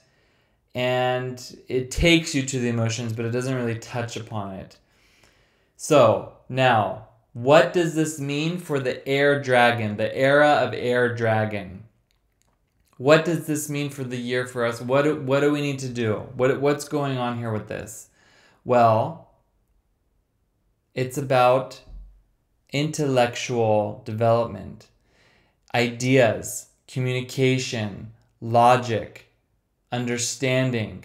And it takes you to the emotions, but it doesn't really touch upon it. So now, what does this mean for the air dragon, the era of air dragon? What does this mean for the year for us? What do we need to do? What's going on here with this? Well, it's about intellectual development, ideas, communication, logic, understanding.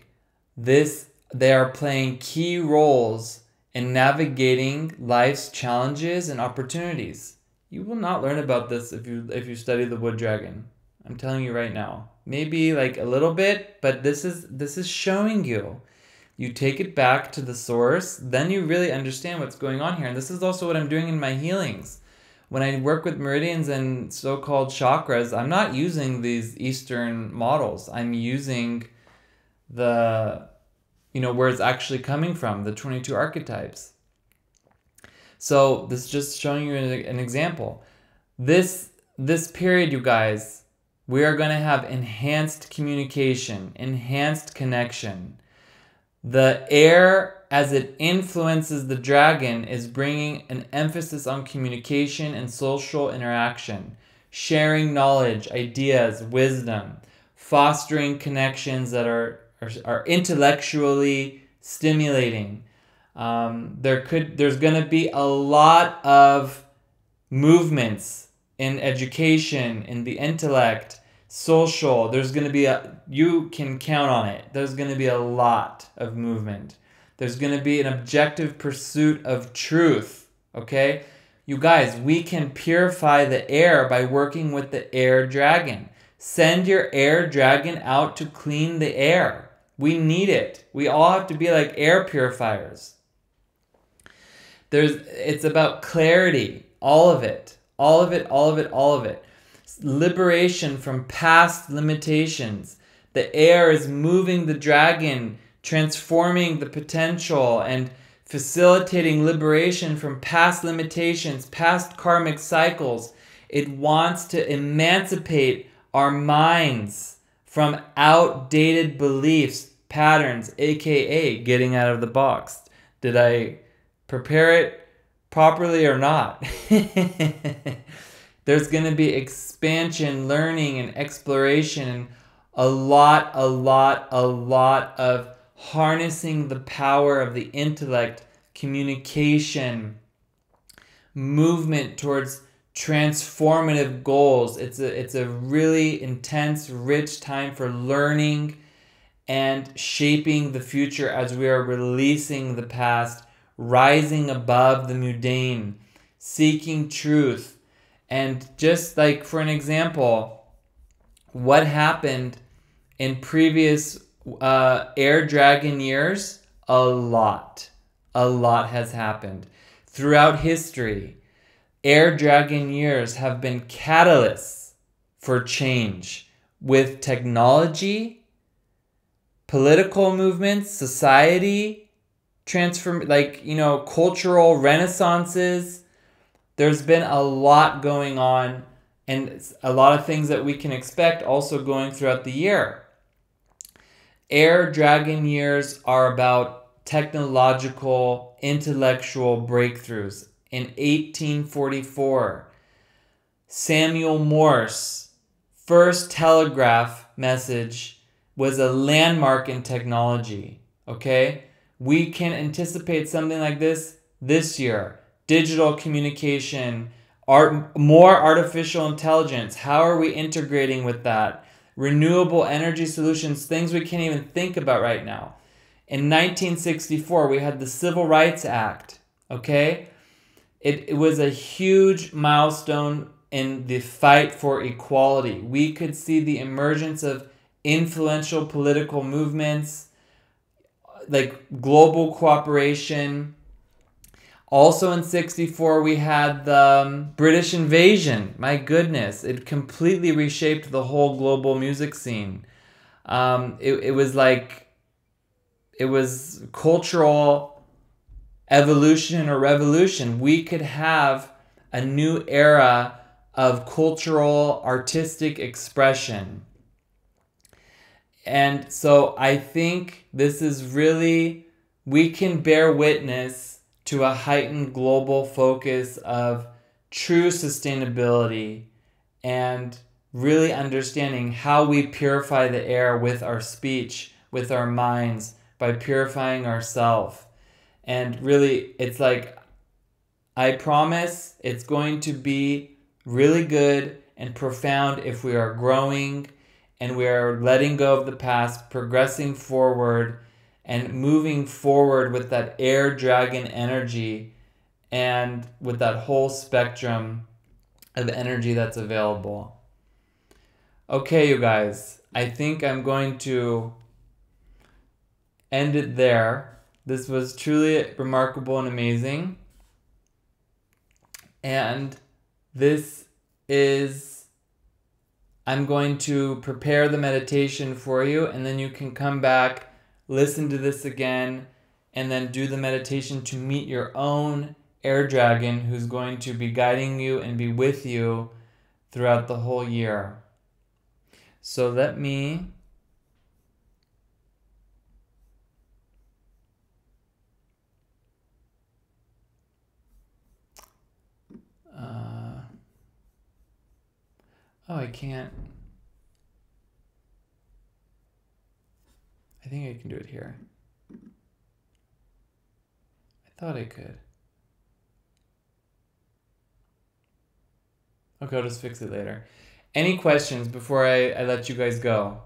They are playing key roles in navigating life's challenges and opportunities. You will not learn about this if you study the wood dragon. I'm telling you right now. Maybe like a little bit, but this is showing you. You take it back to the source, then you really understand what's going on here. And this is also what I'm doing in my healings. When I work with meridians and so-called chakras, I'm not using these Eastern models. I'm using the, you know, where it's actually coming from, the 22 archetypes. So this is just showing you an example. This period, you guys, we are going to have enhanced communication, enhanced connection. The air, as it influences the dragon, is bringing an emphasis on communication and social interaction, sharing knowledge, ideas, wisdom, fostering connections that are intellectually stimulating. There's going to be a lot of movements in education, in the intellect, social. There's going to be you can count on it. There's going to be a lot of movement. There's going to be an objective pursuit of truth, okay? You guys, we can purify the air by working with the air dragon. Send your air dragon out to clean the air. We need it. We all have to be like air purifiers. It's about clarity, all of it. All of it, all of it, all of it. Liberation from past limitations. The air is moving the dragon, transforming the potential and facilitating liberation from past limitations, past karmic cycles. It wants to emancipate our minds from outdated beliefs, patterns, aka getting out of the box. Did I prepare it properly or not? There's going to be expansion, learning, and exploration, and a lot of harnessing the power of the intellect, communication, movement towards transformative goals. It's a really intense, rich time for learning and shaping the future as we are releasing the past, rising above the mundane, seeking truth. And just like for an example, what happened in previous air dragon years? A lot has happened. Throughout history, air dragon years have been catalysts for change with technology, political movements, society, cultural renaissances. There's been a lot going on and a lot of things that we can expect also going throughout the year. Air dragon years are about technological, intellectual breakthroughs. In 1844, Samuel Morse, first telegraph message, was a landmark in technology. Okay? We can anticipate something like this year. Digital communication, more artificial intelligence. How are we integrating with that? Renewable energy solutions, things we can't even think about right now. In 1964, we had the Civil Rights Act. Okay? It was a huge milestone in the fight for equality. We could see the emergence of influential political movements, like global cooperation. Also in 64, we had the British invasion. My goodness, it completely reshaped the whole global music scene. It was cultural evolution or revolution. We could have a new era of cultural, artistic expression. And so I think this is really, we can bear witness to a heightened global focus of true sustainability and really understanding how we purify the air with our speech, with our minds, by purifying ourselves. And really, it's like, I promise it's going to be really good and profound if we are growing and we are letting go of the past, progressing forward, and moving forward with that air dragon energy and with that whole spectrum of energy that's available. Okay, you guys, I think I'm going to end it there. This was truly remarkable and amazing. And this is, I'm going to prepare the meditation for you, and then you can come back, listen to this again, and then do the meditation to meet your own air dragon who's going to be guiding you and be with you throughout the whole year. So let me oh, I can't. I think I can do it here. I thought I could. Okay, I'll just fix it later. Any questions before I let you guys go?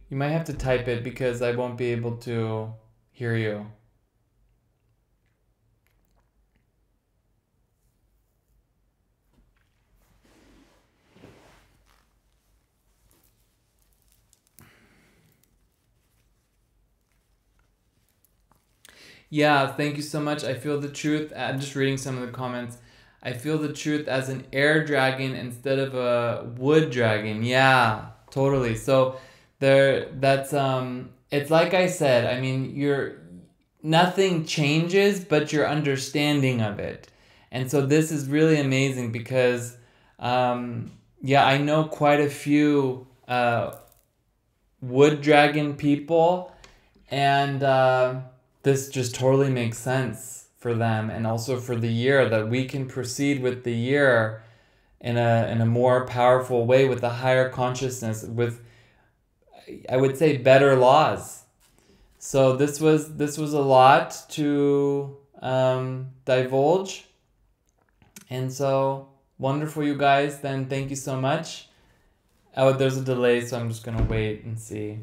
You might have to type it because I won't be able to hear you. Yeah, thank you so much. I feel the truth. I'm just reading some of the comments. I feel the truth as an air dragon instead of a wood dragon. Yeah, totally. So that's it's like I said, I mean, nothing changes but your understanding of it. And so this is really amazing because yeah, I know quite a few wood dragon people, and this just totally makes sense for them, and also for the year, that we can proceed with the year in a more powerful way, with a higher consciousness, with, I would say, better laws. So this was a lot to divulge, and so wonderful, you guys. Then thank you so much. Oh, there's a delay, so I'm just gonna wait and see.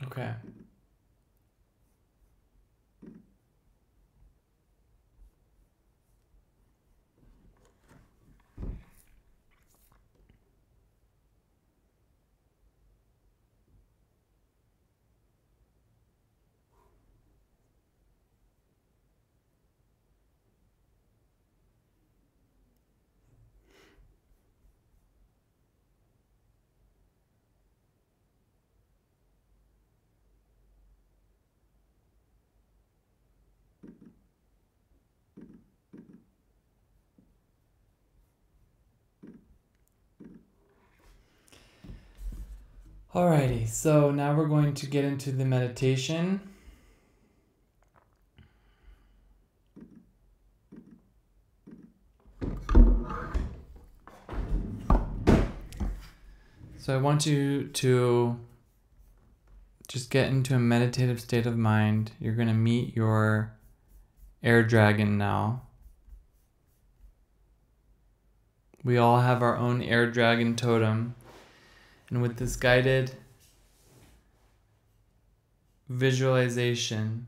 Okay. Alrighty, so now we're going to get into the meditation. So I want you to just get into a meditative state of mind. You're going to meet your air dragon now. We all have our own air dragon totem. And with this guided visualization,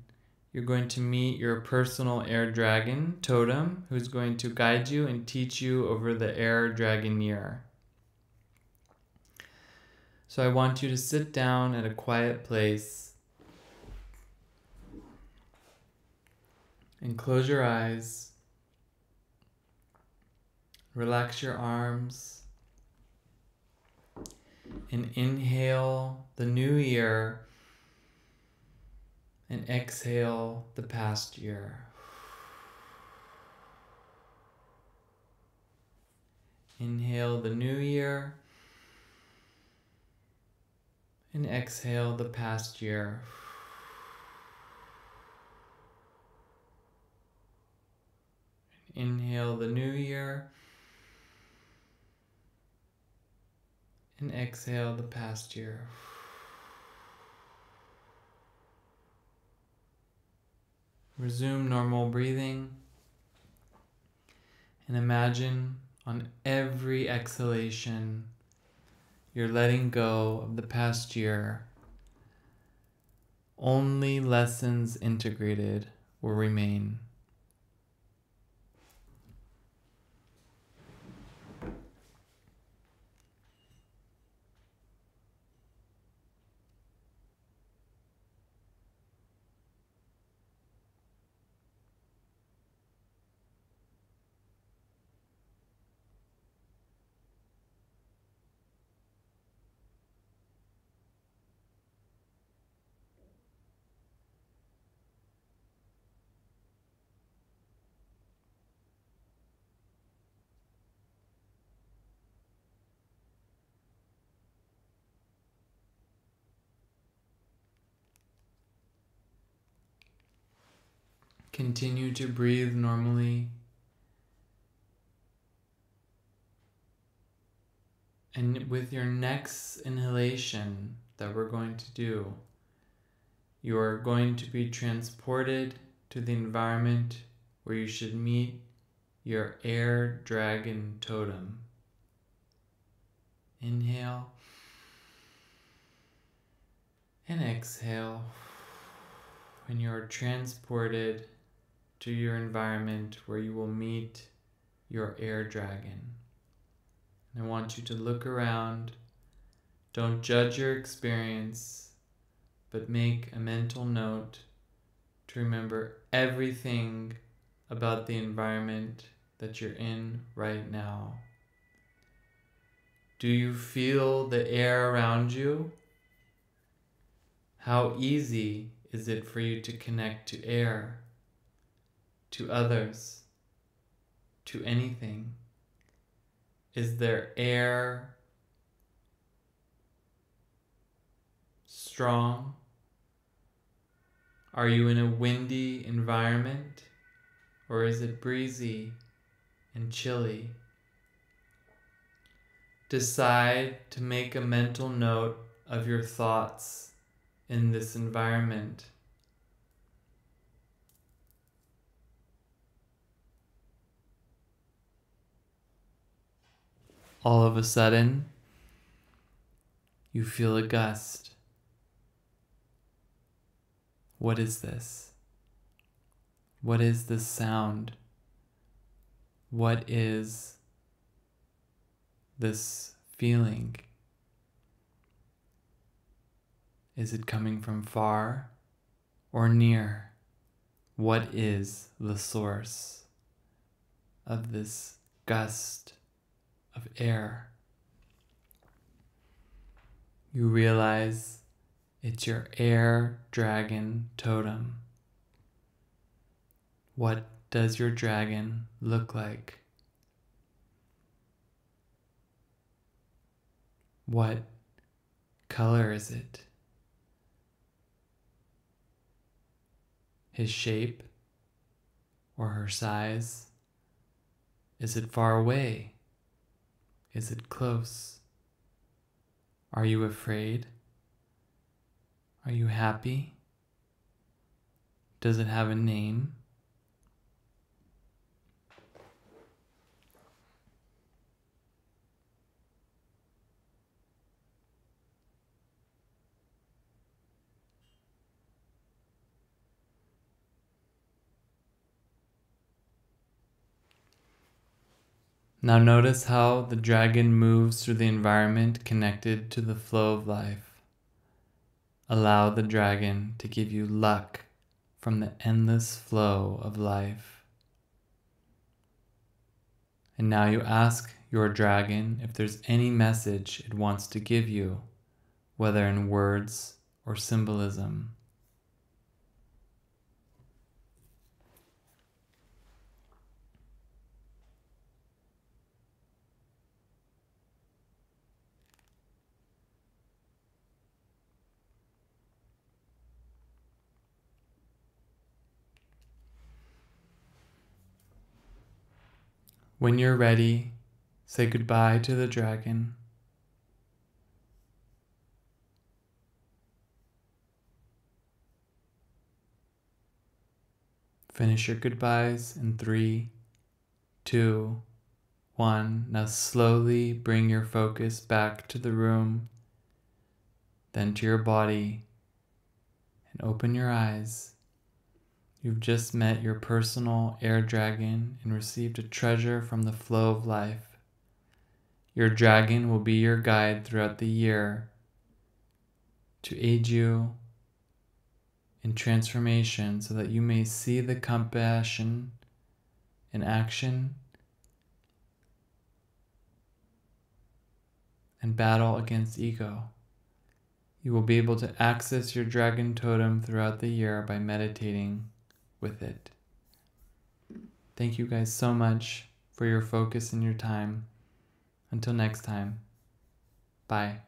you're going to meet your personal air dragon totem, who's going to guide you and teach you over the air dragon year. So I want you to sit down at a quiet place and close your eyes. Relax your arms and inhale the new year and exhale the past year. Inhale the new year and exhale the past year. Inhale the new year and exhale the past year. Resume normal breathing and imagine on every exhalation you're letting go of the past year. Only lessons integrated will remain. Continue to breathe normally. And with your next inhalation that we're going to do, you are going to be transported to the environment where you should meet your air dragon totem. Inhale and exhale, and you are transported to your environment where you will meet your air dragon. And I want you to look around. Don't judge your experience, but make a mental note to remember everything about the environment that you're in right now. Do you feel the air around you? How easy is it for you to connect to air, to others, to anything? Is there air strong? Are you in a windy environment, or is it breezy and chilly? Decide to make a mental note of your thoughts in this environment. All of a sudden, you feel a gust. What is this? What is this sound? What is this feeling? Is it coming from far or near? What is the source of this gust of air? You realize it's your air dragon totem. What does your dragon look like? What color is it? His shape or her size? Is it far away? Is it close? Are you afraid? Are you happy? Does it have a name? Now notice how the dragon moves through the environment connected to the flow of life. Allow the dragon to give you luck from the endless flow of life. And now you ask your dragon if there's any message it wants to give you, whether in words or symbolism. When you're ready, say goodbye to the dragon. Finish your goodbyes in 3, 2, 1. Now slowly bring your focus back to the room, then to your body, and open your eyes. You've just met your personal air dragon and received a treasure from the flow of life. Your dragon will be your guide throughout the year to aid you in transformation so that you may see the compassion in action and battle against ego. You will be able to access your dragon totem throughout the year by meditating with it. Thank you guys so much for your focus and your time. Until next time, bye.